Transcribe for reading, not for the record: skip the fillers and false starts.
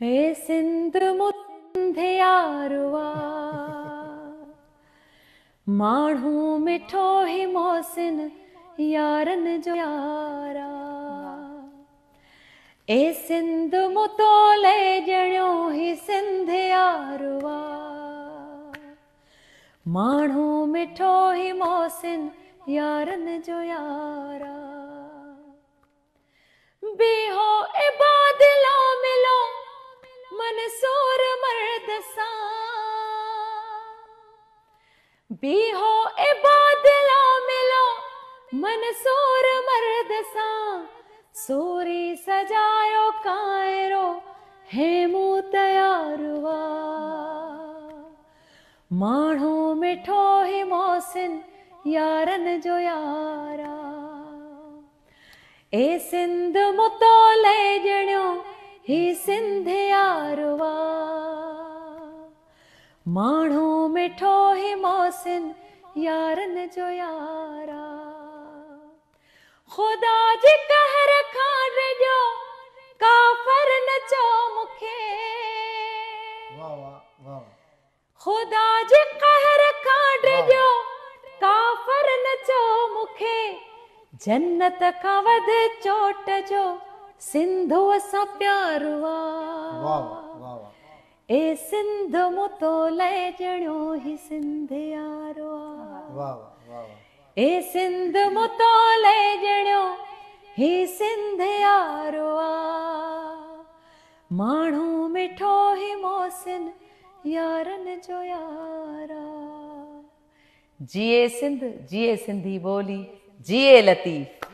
हे सिंध मुंधे यारुआ माण्हू मिठो ही मोहसिन यारन जो यारा। ए सिंध मुतोले जणियो ही सिंध यारुआ माण्हू मिठो ही मोहसिन यारन जो यारा। बीहो ए बादलो मिलो मनसूर मर्द सा। बीहो ए बादलो मिलो मनसूर मर्द सा। सूरी सजायो कायरो हेमू तयारुआ माण्हू मिठो ही मोहसिन यारन जो यारा। ए सिंध मुतोले जणियो ही सिंध यारुआ माण्हू मिठो ही मोहसिन यारन जो यारा। खुदा जे कहर खां ड्रिजो काफर न चो मुखे। खुदा जे कहर खां ड्रिजो काफर न चो मुखे। जन्नत खां वध चोट जो सिंधु असां प्यारुआ। ए सिंध मुतोले जणियो ही सिंध यारुआ। ए सिंध मुतोले जणियो ही सिंध यारुआ माण्हू मिठो ही मोहसिन यारन जो यारा। जिए सिंध जिए सिंधी बोली जिए लतीफ।